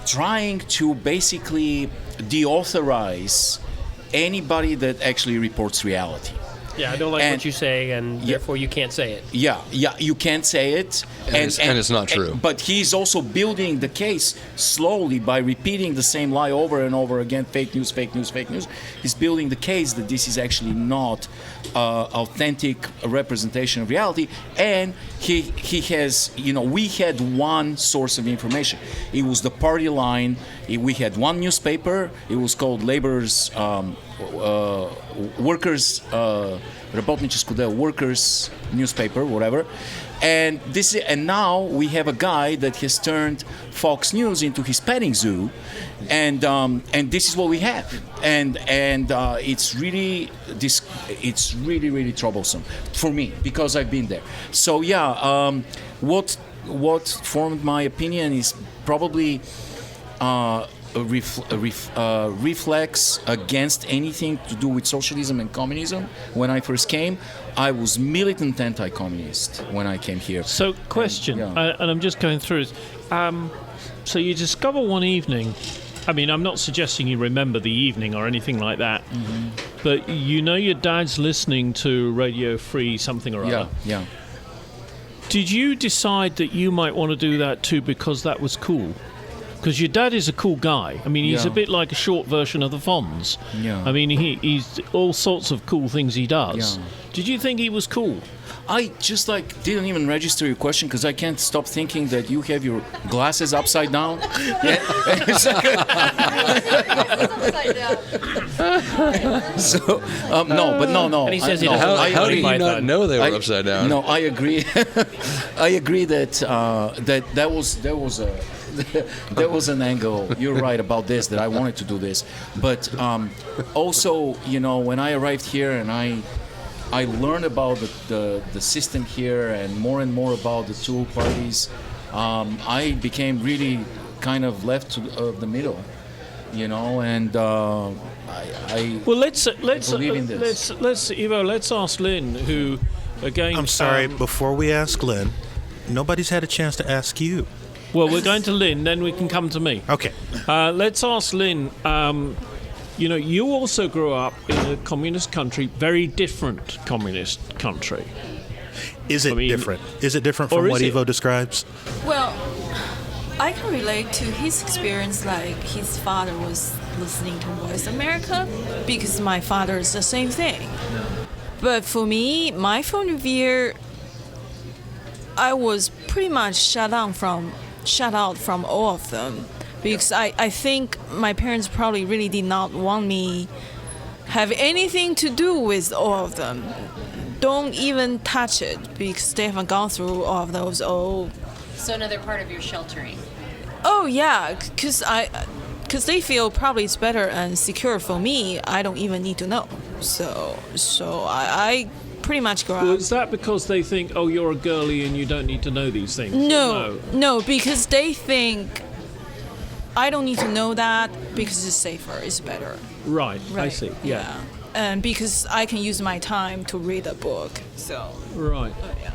trying to basically deauthorize anybody that actually reports reality. Yeah, I don't like what you say, and therefore you can't say it. Yeah, you can't say it. And it's not true. But he's also building the case slowly by repeating the same lie over and over again, fake news, fake news, fake news. He's building the case that this is actually not authentic representation of reality. And he has, we had one source of information. It was the party line. We had one newspaper. It was called Labor's Workers, Работническо дело, Workers newspaper, whatever. And now we have a guy that has turned Fox News into his petting zoo, and this is what we have, and it's really really troublesome for me because I've been there. So what formed my opinion is probably a reflex against anything to do with socialism and communism. When I first came, I was militant anti-communist when I came here. So, question, and I'm just going through it. So you discover one evening, I mean, I'm not suggesting you remember the evening or anything like that, but your dad's listening to Radio Free something or other. Yeah. Did you decide that you might want to do that too because that was cool? Because your dad is a cool guy. I mean, he's a bit like a short version of the Fonz. Yeah. I mean, he's all sorts of cool things he does. Yeah. Did you think he was cool? I just didn't even register your question because I can't stop thinking that you have your glasses upside down. So no. And he says How do you not know they were upside down? No, I agree. I agree that that was an angle. You're right about this, that I wanted to do this. But also, when I arrived here and I learned about the system here and more about the two parties, I became really kind of left of the middle, and I believe in this. Let's ask Lin, who again. I'm sorry. Before we ask Lin, nobody's had a chance to ask you. Well, we're going to Lin, then we can come to me. Okay. Let's ask Lin. You also grew up in a communist country, very different communist country. Is it different? Is it different from what Ivo describes? Well, I I can relate to his experience, like his father was listening to Voice America, because my father is the same thing. But for me, my point of view, I was pretty much shut out from all of them, because I think my parents probably really did not want me have anything to do with all of them. Don't even touch it, because they haven't gone through all of those old. So another part of your sheltering. Oh yeah, because they feel probably it's better and secure for me. I don't even need to know. So I pretty much grew up. Well, is that because they think, oh, you're a girly and you don't need to know these things? No, because they think I don't need to know that because it's safer, it's better. Right. I see. Yeah. And because I can use my time to read a book. So. Right. Yeah.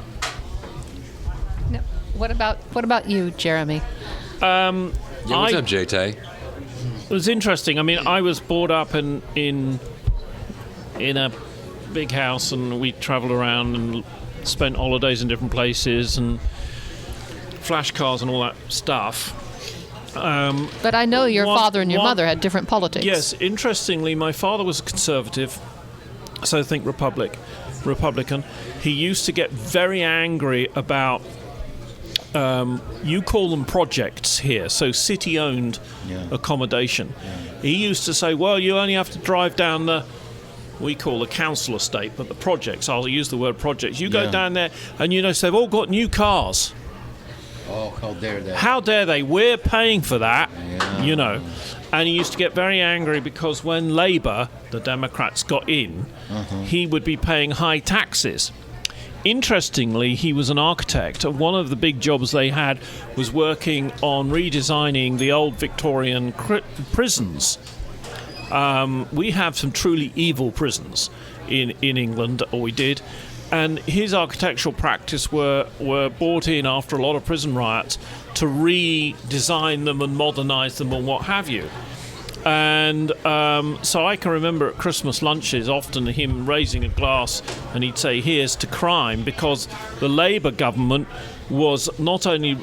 No. What about you, Jeremy? What's up, J-Tay? It was interesting. I mean, I was brought up in a big house, and we travelled around and spent holidays in different places and flash cars and all that stuff. But I know your father and your mother had different politics. Yes, interestingly, my father was a conservative, so think Republican. He used to get very angry about, you call them projects here, so city-owned accommodation. He used to say, well, you only have to drive down we call the council estate, but the projects, I'll use the word projects. You go down there and you notice they've all got new cars. Oh, how dare they? How dare they? We're paying for that, you know. And he used to get very angry because when Labour, the Democrats, got in, he would be paying high taxes. Interestingly, he was an architect, and one of the big jobs they had was working on redesigning the old Victorian prisons. We have some truly evil prisons in England, or we did. And his architectural practice were brought in after a lot of prison riots to redesign them and modernise them and what have you. And so I can remember at Christmas lunches often him raising a glass and he'd say, here's to crime, because the Labour government was not only,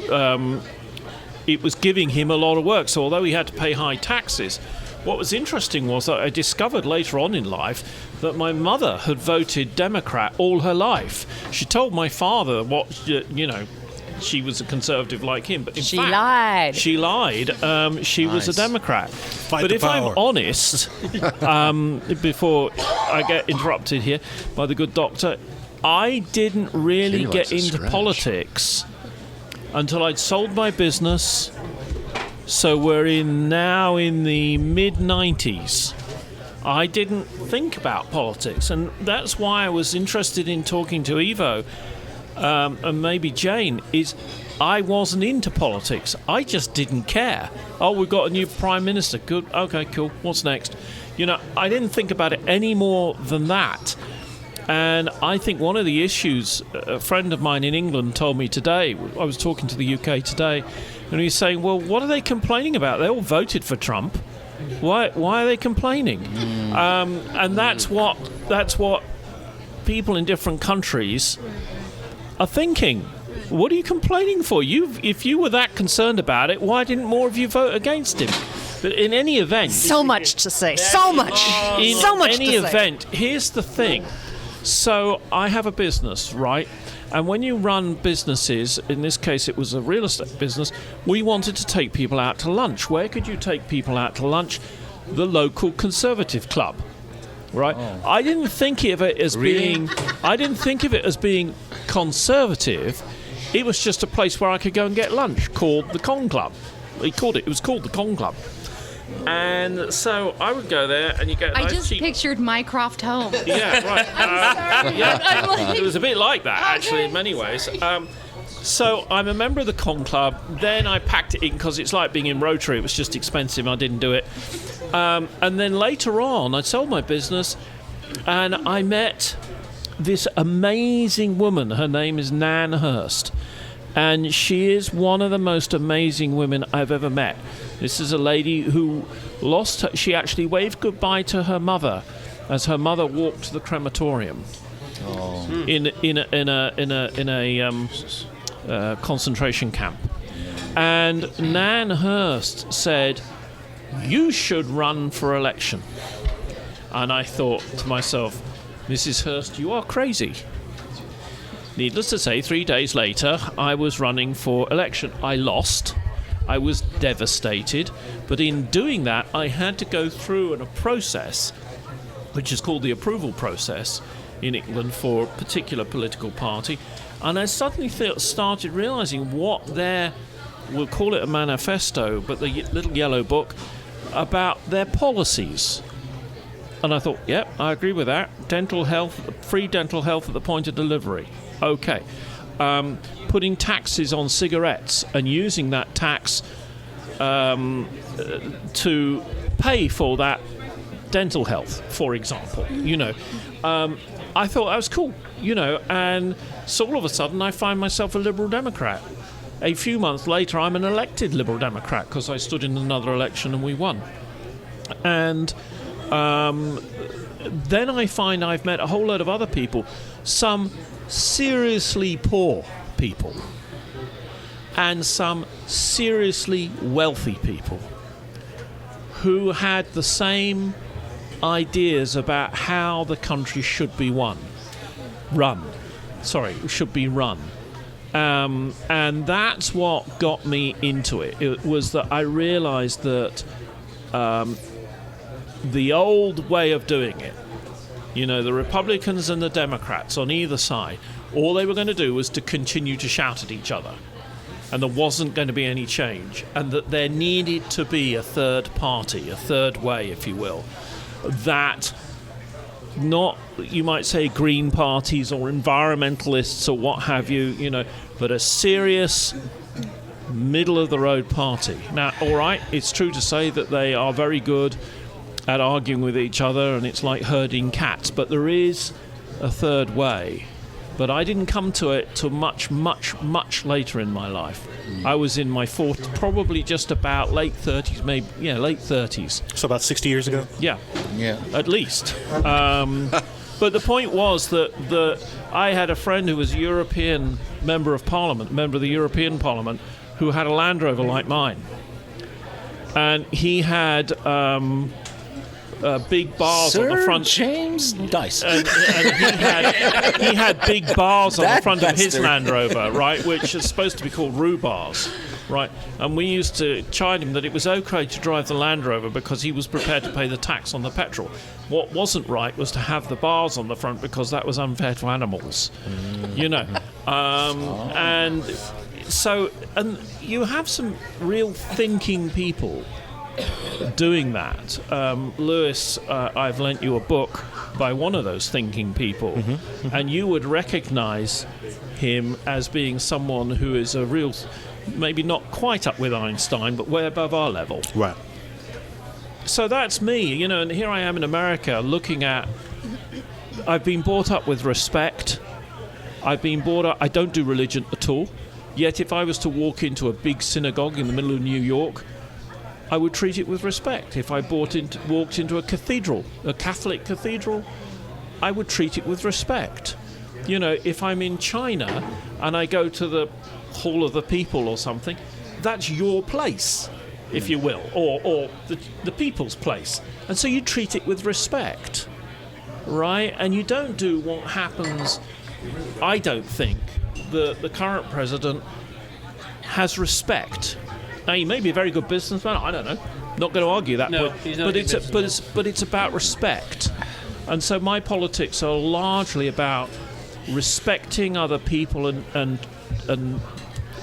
it was giving him a lot of work. So although he had to pay high taxes, what was interesting was that I discovered later on in life that my mother had voted Democrat all her life. She told my father she was a conservative like him, but in fact, lied. She lied. She was a Democrat. But if I'm honest, before I get interrupted here by the good doctor, I didn't really get into politics until I'd sold my business. So we're now in the mid-90s. I didn't think about politics, and that's why I was interested in talking to Ivo and maybe Jane, is I wasn't into politics. I just didn't care. Oh, we've got a new prime minister. Good. Okay, cool. What's next? You know, I didn't think about it any more than that. And I think one of the issues, a friend of mine in England told me today, I was talking to the UK today, and he was saying, well, what are they complaining about? They all voted for Trump. Why are they complaining? And that's what people in different countries are thinking. What are you complaining for? If you were that concerned about it, why didn't more of you vote against him? But in any event... So much to say. So much. In so much any to event, say. Here's the thing. So I have a business, right? And when you run businesses, in this case it was a real estate business, we wanted to take people out to lunch. Where could you take people out to lunch? The local conservative club, right? I didn't think of it as being conservative. It was just a place where I could go and get lunch, called the Con Club. It was called the Con Club. And so I would go there, and you get. I just pictured Mycroft home. Yeah, right. I'm sorry. Yeah, it was a bit like that actually in many ways. So I'm a member of the Con Club. Then I packed it in because it's like being in Rotary. It was just expensive. I didn't do it. And then later on, I sold my business, and I met this amazing woman. Her name is Nan Hurst. And she is one of the most amazing women I've ever met. This is a lady who she actually waved goodbye to her mother as her mother walked to the crematorium in a concentration camp. And Nan Hurst said, "You should run for election." And I thought to myself, "Mrs. Hurst, you are crazy." Needless to say, 3 days later, I was running for election. I lost. I was devastated. But in doing that, I had to go through a process, which is called the approval process in England for a particular political party. And I suddenly started realizing what we'll call it a manifesto, but the little yellow book about their policies. And I thought, yep, I agree with that. Dental health, free dental health at the point of delivery. Okay. Putting taxes on cigarettes and using that tax to pay for that dental health, for example. I thought that was cool, and so all of a sudden I find myself a Liberal Democrat. A few months later, I'm an elected Liberal Democrat because I stood in another election and we won. And then I find I've met a whole load of other people, some seriously poor people and some seriously wealthy people who had the same ideas about how the country should be run. And that's what got me into it. It was that I realized that the old way of doing it, the Republicans and the Democrats on either side, all they were going to do was to continue to shout at each other. And there wasn't going to be any change. And that there needed to be a third party, a third way, if you will, that not, you might say, green parties or environmentalists or what have you, but a serious middle-of-the-road party. Now, all right, it's true to say that they are very good at arguing with each other and it's like herding cats, but there is a third way. But I didn't come to it till much, much, much later in my life. I was in my probably just about late 30s, late 30s. So about 60 years ago? Yeah, at least. But the point was that I had a friend who was a European member of the European Parliament, who had a Land Rover like mine. And he had big bars on the front. James Dyson. And he had big bars on the front of his Land Rover, right, which is supposed to be called rhubars, right? And we used to chide him that it was okay to drive the Land Rover because he was prepared to pay the tax on the petrol. What wasn't right was to have the bars on the front because that was unfair to animals, And so, and you have some real thinking people doing that. Lewis, I've lent you a book by one of those thinking people, and you would recognize him as being someone who is a real, maybe not quite up with Einstein, but way above our level. Right. So that's me, and here I am in America looking at, I've been brought up with respect. I don't do religion at all. Yet if I was to walk into a big synagogue in the middle of New York, I would treat it with respect. If I walked into a cathedral, a Catholic cathedral, I would treat it with respect. If I'm in China and I go to the Hall of the People or something, that's your place, if you will, or the people's place. And so you treat it with respect, right? And you don't do what happens, I don't think, the current president has respect. Now, he may be a very good businessman. I don't know. Not going to argue that. No, he's not but it's about respect. And so my politics are largely about respecting other people, and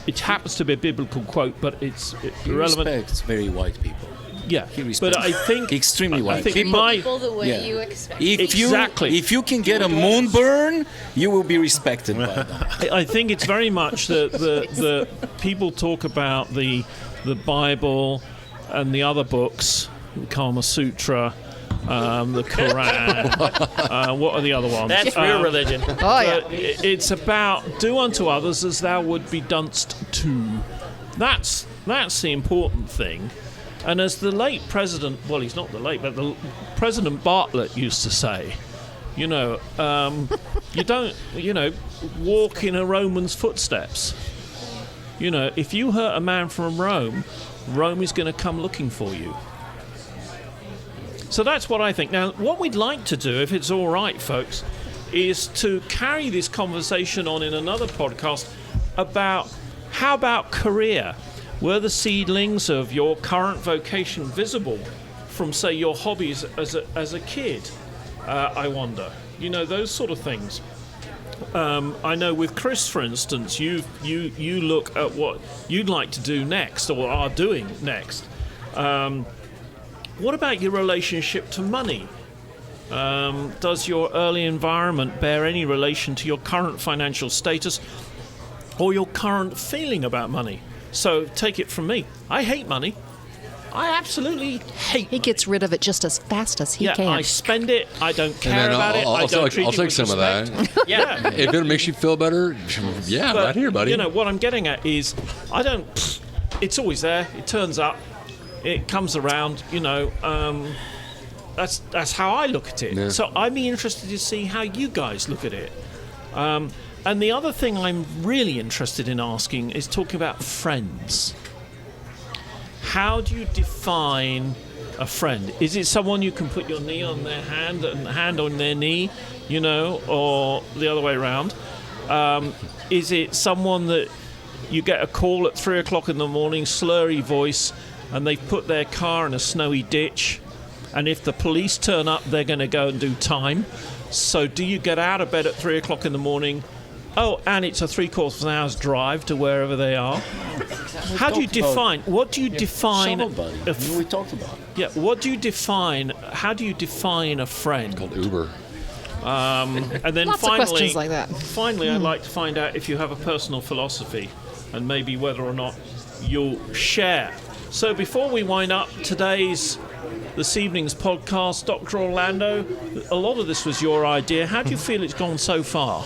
it happens to be a biblical quote, but it's irrelevant. He respects very white people. Yeah, He respects but I think extremely white I think people. People the way you expect. If you can get a moon burn, you will be respected by them. I think it's very much the people talk about the Bible and the other books, the Kama Sutra, the Quran. What are the other ones? That's real religion. Oh, yeah. It's about do unto others as thou would be don'st to. That's the important thing. And as the late president, well, he's not the late, but the President Bartlett used to say, you don't, walk in a Roman's footsteps. You know, if you hurt a man from Rome, Rome is going to come looking for you. So that's what I think. Now, what we'd like to do, if it's all right, folks, is to carry this conversation on in another podcast about how about career? Were the seedlings of your current vocation visible from, say, your hobbies as a kid? I wonder. You know, those sort of things. I know with Chris, for instance, you look at what you'd like to do next or are doing next. What about your relationship to money? Does your early environment bear any relation to your current financial status or your current feeling about money? So take it from me. I hate money. I absolutely hate He gets rid of it just as fast as he can. I spend it. I don't care about it. I'll take some of that. Yeah. If it makes you feel better, yeah, But, right here, buddy. You know, what I'm getting at is it's always there. It turns up. It comes around. You know, that's how I look at it. Yeah. So I'd be interested to see how you guys look at it. And the other thing I'm really interested in asking is talking about friends. How do you define a friend? Is it someone you can put your knee on their hand and hand on their knee, you know, or the other way around? Is it someone that you get a call at 3 o'clock in the morning, slurry voice, and they've put their car in a snowy ditch, and if the police turn up, they're going to go and do time? So do you get out of bed at 3 o'clock in the morning? Oh, and it's a 3/4 hour's drive to wherever they are. How do you define? What do you define? We talked about it. Yeah. What do you define? How do you define a friend? Called Uber. And then Lots of finally, questions like that. Finally, I'd like to find out if you have a personal philosophy, and maybe whether or not you'll share. So before we wind up this evening's podcast, Dr. Orlando, a lot of this was your idea. How do you feel it's gone so far?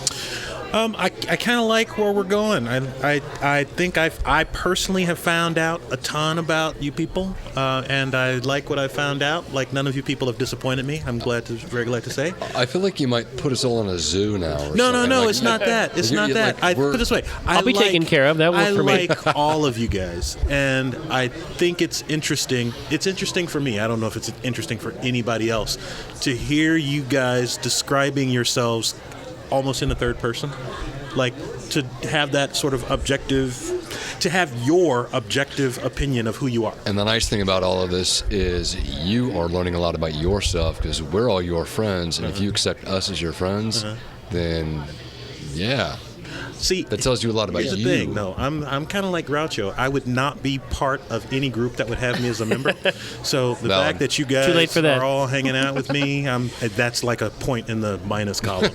I kind of like where we're going. I think I personally have found out a ton about you people, and I like what I found out. Like, none of you people have disappointed me. I'm very glad to say. I feel like you might put us all in a zoo now. No, like, it's not that. It's not that. Like, Put it this way. I'll be taken care of. That worked for me. I like all of you guys, and I think it's interesting. It's interesting for me. I don't know if it's interesting for anybody else to hear you guys describing yourselves almost in the third person, like to have that sort of to have your objective opinion of who you are. And the nice thing about all of this is you are learning a lot about yourself because we're all your friends, and if you accept us as your friends, then yeah. See, that tells you a lot about you. Here's the thing, no, I'm kind of like Groucho. I would not be part of any group that would have me as a member. So the fact that you guys are all hanging out with me, that's like a point in the minus column.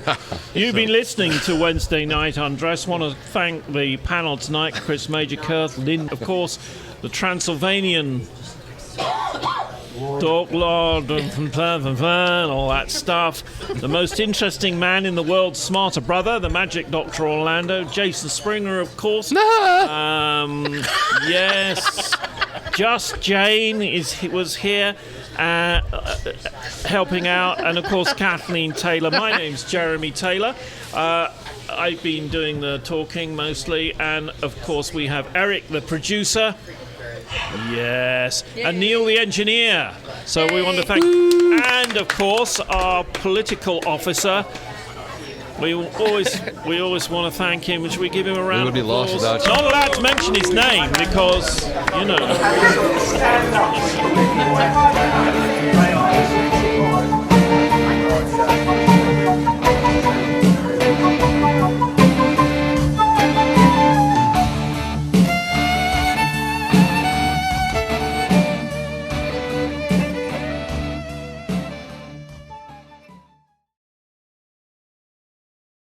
You've been listening to Wednesday Night Undress. Want to thank the panel tonight, Chris Magerkurth, Lin, of course, the Transylvanian Dog Lord and all that stuff. The most interesting man in the world, smarter brother, the magic Dr. Orlando, Jason Springer, of course. Yes, Just Jane was here helping out, and of course Kathleen Taylor. My name's Jeremy Taylor. I've been doing the talking mostly, and of course we have Eric, the producer. Yes, and Neil, the engineer. So we want to thank, and of course our political officer. We always want to thank him. Should we give him a round of applause? We would be lost without you. Not allowed to mention his name because, you know.